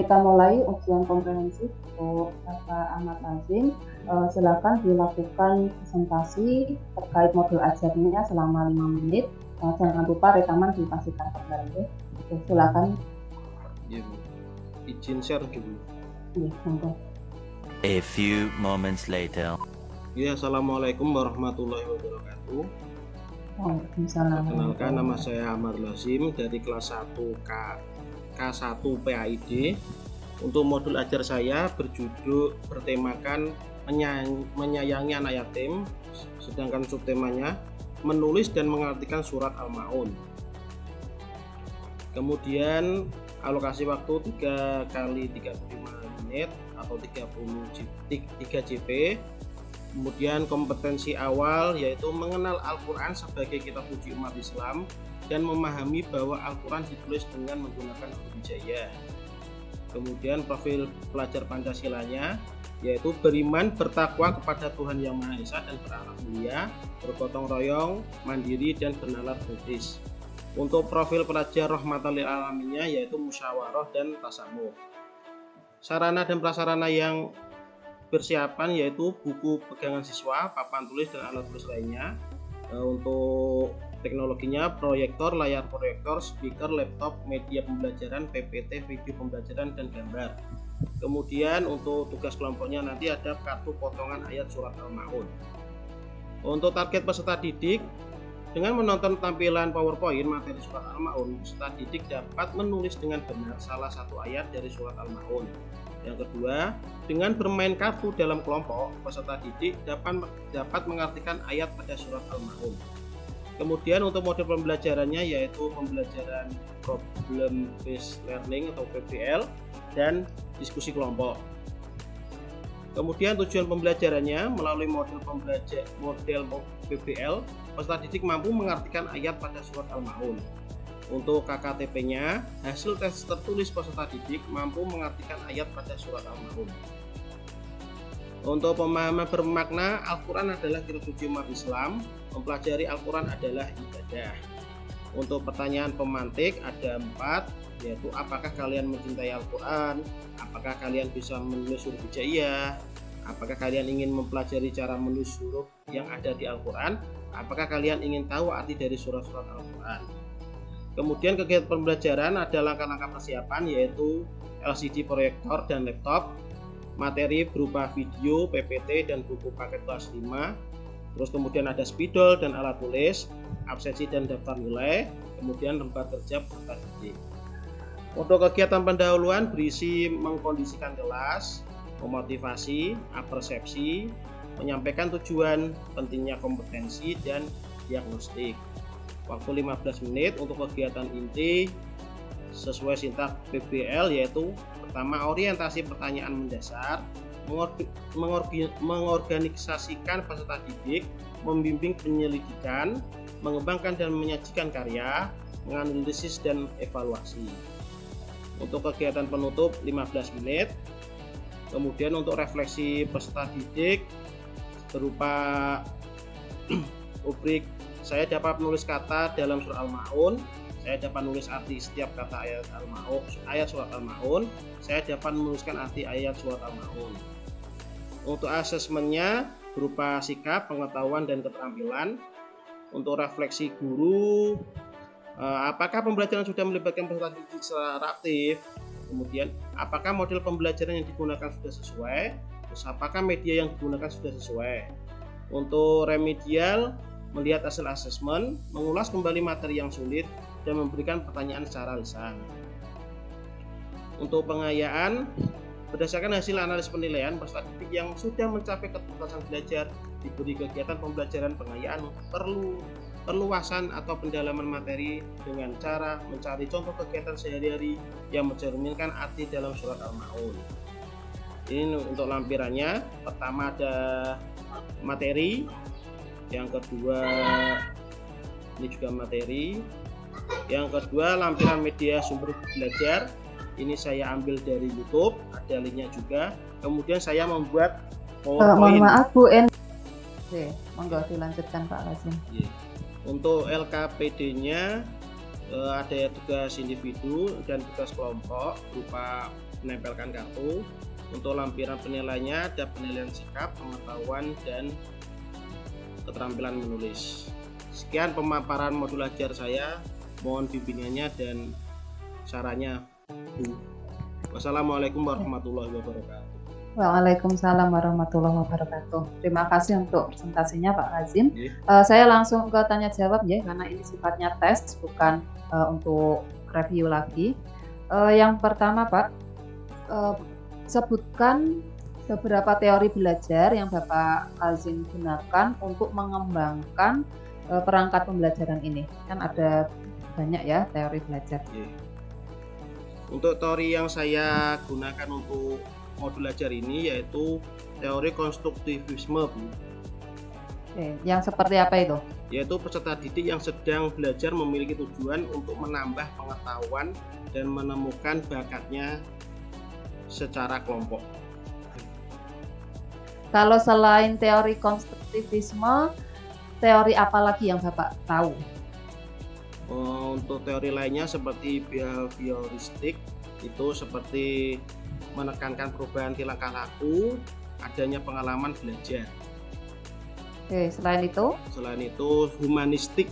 kita mulai ujian komprehensif untuk Bapak Ahmad Lazim. Silakan dilakukan presentasi terkait modul ajarnya selama 5 menit. Jangan lupa rekaman dipastikan kembali. Silakan. Iya, Bu. Izin share dulu. Iya, monggo. A few moments later. Ya, Assalamualaikum warahmatullahi wabarakatuh. Waalaikumsalam. Perkenalkan, nama saya Ahmad Lazim dari kelas 1 K1 PAID. Untuk modul ajar saya bertemakan menyayangi anak yatim, sedangkan subtemanya menulis dan mengartikan surat Al-Ma'un. Kemudian alokasi waktu 3 kali 35 menit atau 3 JP. Kemudian kompetensi awal yaitu mengenal Al-Quran sebagai kitab suci umat Islam dan memahami bahwa Al-Quran ditulis dengan menggunakan huruf hijaiyah. Kemudian profil pelajar Pancasilanya yaitu beriman, bertakwa kepada Tuhan Yang Maha Esa dan berakhlak mulia, bergotong royong, mandiri dan bernalar kritis. Untuk profil pelajar rahmatan lil alaminnya yaitu musyawarah dan tasamuh. Sarana dan prasarana yang persiapan yaitu buku pegangan siswa, papan tulis dan alat tulis lainnya. Untuk teknologinya proyektor, layar proyektor, speaker, laptop, media pembelajaran, PPT, video pembelajaran dan gambar. Kemudian untuk tugas kelompoknya nanti ada kartu potongan ayat surat Al-Ma'un. Untuk target peserta didik, dengan menonton tampilan PowerPoint materi surat Al-Ma'un, peserta didik dapat menulis dengan benar salah satu ayat dari surat Al-Ma'un. Yang kedua, dengan bermain kartu dalam kelompok, peserta didik dapat mengartikan ayat pada surat Al-Ma'un. Kemudian untuk model pembelajarannya yaitu pembelajaran problem based learning atau PBL dan diskusi kelompok. Kemudian tujuan pembelajarannya melalui model PBL, peserta didik mampu mengartikan ayat pada surat Al-Ma'un. Untuk KKTP-nya, hasil tes tertulis peserta didik mampu mengartikan ayat pada surat Al-Ma'un. Untuk pemahaman bermakna, Al-Quran adalah kitab suci umat Islam, mempelajari Al-Quran adalah ibadah. Untuk pertanyaan pemantik ada 4, yaitu apakah kalian mencintai Al-Quran, apakah kalian bisa menulis huruf hijaiyah, apakah kalian ingin mempelajari cara menulis huruf yang ada di Al-Quran, apakah kalian ingin tahu arti dari surat-surat Al-Quran. Kemudian kegiatan pembelajaran ada langkah-langkah persiapan yaitu LCD proyektor dan laptop, materi berupa video, PPT dan buku paket kelas 5. Terus kemudian ada spidol dan alat tulis, absensi dan daftar nilai, kemudian lembar kerja peserta didik. Untuk kegiatan pendahuluan berisi mengkondisikan kelas, memotivasi, apersepsi, menyampaikan tujuan, pentingnya kompetensi dan diagnostik. Waktu 15 menit untuk kegiatan inti sesuai sintak PBL yaitu pertama orientasi pertanyaan mendasar, mengorganisasikan peserta didik, membimbing penyelidikan, mengembangkan dan menyajikan karya, menganalisis dan evaluasi. Untuk kegiatan penutup 15 menit. Kemudian untuk refleksi peserta didik berupa rubrik saya dapat menulis kata dalam surat Al-Ma'un, saya dapat menulis arti setiap kata ayat surat Al-Ma'un, saya dapat menuliskan arti ayat surat Al-Ma'un. Untuk asesmennya berupa sikap, pengetahuan dan keterampilan. Untuk refleksi guru, apakah pembelajaran sudah melibatkan peserta didik secara aktif? Kemudian apakah model pembelajaran yang digunakan sudah sesuai? Terus apakah media yang digunakan sudah sesuai? Untuk remedial, melihat hasil asesmen, mengulas kembali materi yang sulit, dan memberikan pertanyaan secara lisan. Untuk pengayaan, berdasarkan hasil analis penilaian, peserta didik yang sudah mencapai ketuntasan belajar diberi kegiatan pembelajaran pengayaan perluasan atau pendalaman materi dengan cara mencari contoh kegiatan sehari-hari yang mencerminkan arti dalam surat Al-Ma'un. Ini untuk lampirannya, pertama ada materi, yang kedua ini juga materi, yang kedua lampiran media sumber belajar, ini saya ambil dari YouTube, ada linknya juga. Kemudian saya membuat Mohon PowerPoint. maaf Bu En. Oke, monggo dilanjutkan Pak Lazim. Untuk LKPD-nya ada tugas individu dan tugas kelompok berupa menempelkan kartu. Untuk lampiran penilaiannya ada penilaian sikap, pengetahuan, dan keterampilan menulis. Sekian pemaparan modul ajar saya. Mohon bimbingannya dan sarannya. Wassalamualaikum warahmatullahi wabarakatuh. Waalaikumsalam warahmatullahi wabarakatuh. Terima kasih untuk presentasinya Pak Lazim. Saya langsung ke tanya jawab ya, karena ini sifatnya tes, bukan untuk review lagi. Yang pertama Pak, sebutkan beberapa teori belajar yang Bapak Lazim gunakan untuk mengembangkan perangkat pembelajaran ini. Kan ada banyak ya teori belajar. Untuk teori yang saya gunakan untuk modul ajar ini yaitu teori konstruktivisme. Yang seperti apa itu? Yaitu peserta didik yang sedang belajar memiliki tujuan untuk menambah pengetahuan dan menemukan bakatnya secara kelompok. Kalau selain teori konstruktivisme, teori apa lagi yang Bapak tahu? Untuk teori lainnya seperti behavioristik, itu seperti menekankan perubahan tingkah laku, adanya pengalaman belajar. Selain itu? Selain itu humanistik,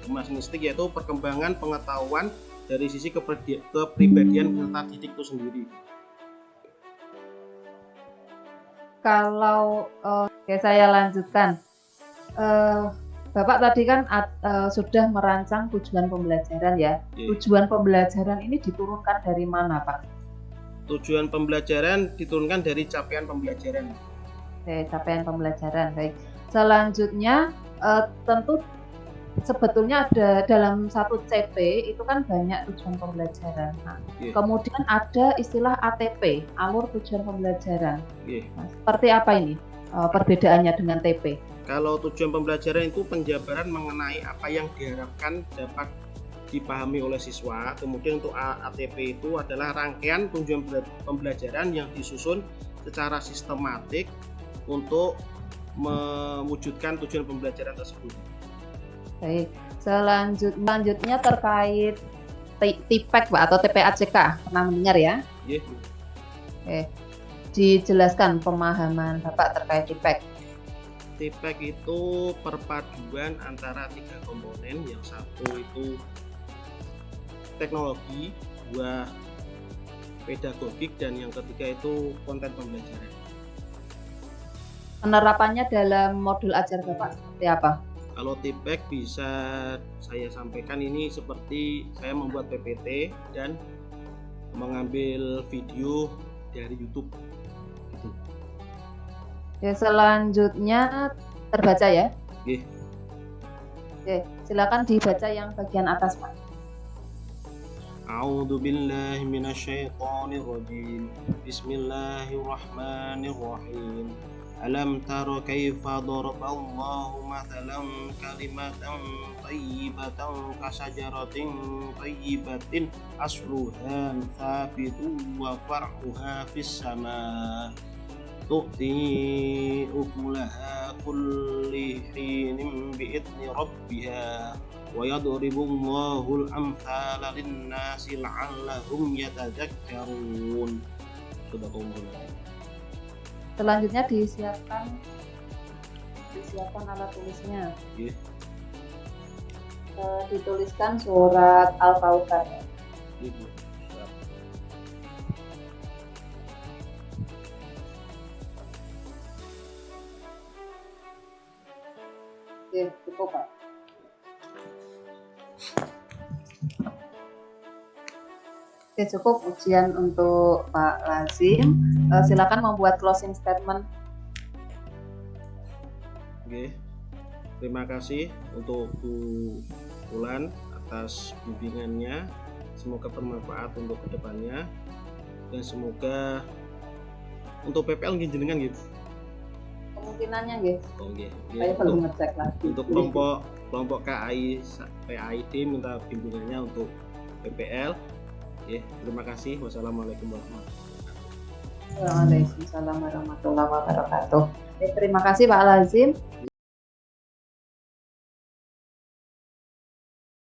humanistik yaitu perkembangan pengetahuan dari sisi kepribadian peserta didik itu sendiri. Kalau saya lanjutkan, Bapak tadi kan sudah merancang tujuan pembelajaran ya. Tujuan pembelajaran ini diturunkan dari mana Pak? Tujuan pembelajaran diturunkan dari capaian pembelajaran. Capaian pembelajaran, baik. Selanjutnya tentu sebetulnya ada dalam satu CP itu kan banyak tujuan pembelajaran. Nah, kemudian ada istilah ATP, alur tujuan pembelajaran. Nah, seperti apa ini perbedaannya dengan TP? Kalau tujuan pembelajaran itu penjabaran mengenai apa yang diharapkan dapat dipahami oleh siswa. Kemudian untuk ATP itu adalah rangkaian tujuan pembelajaran yang disusun secara sistematik untuk mewujudkan tujuan pembelajaran tersebut. Baik, selanjutnya terkait TIPEK Pak atau TPACK, pernah mendengar ya? Dijelaskan pemahaman Bapak terkait TIPEK. TIPEK itu perpaduan antara 3 komponen, yang satu itu teknologi, 2 pedagogik, dan yang ketiga itu konten pembelajaran. Penerapannya dalam modul ajar Bapak seperti apa? Kalau TIPEK bisa saya sampaikan ini seperti saya membuat PPT dan mengambil video dari YouTube. Gitu. Selanjutnya terbaca ya? Oke, silakan dibaca yang bagian atas Pak. A'udzu billahi minasyaitonir rajim. Bismillahirrahmanirrahim. Alam tara kaifa daraballahu mathalan kalimatan thayyibatan kasajaratin thayyibatin asluha thabitun wa far'uha fis sama tu'ti ukulaha kulli hinin bi'idni rabbiha wa yadribullahu al-amthala lin-nasi la'allahum yatadzakkarun. Selanjutnya disiapkan alat tulisnya. Dituliskan surat Al-Kautsar. Cukup Pak. Cukup ujian untuk Pak Lazim. Silakan membuat closing statement. Terima kasih untuk Bu Ulan atas bimbingannya. Semoga bermanfaat untuk kedepannya dan semoga untuk PPL jenengan gitu. Kemungkinannya gitu. Saya belum ngecek lagi. Untuk kelompok PAID minta bimbingannya untuk PPL. Terima kasih. Wassalamualaikum warahmatullahi wabarakatuh. Waalaikumsalam warahmatullahi wabarakatuh. Terima kasih Pak Lazim.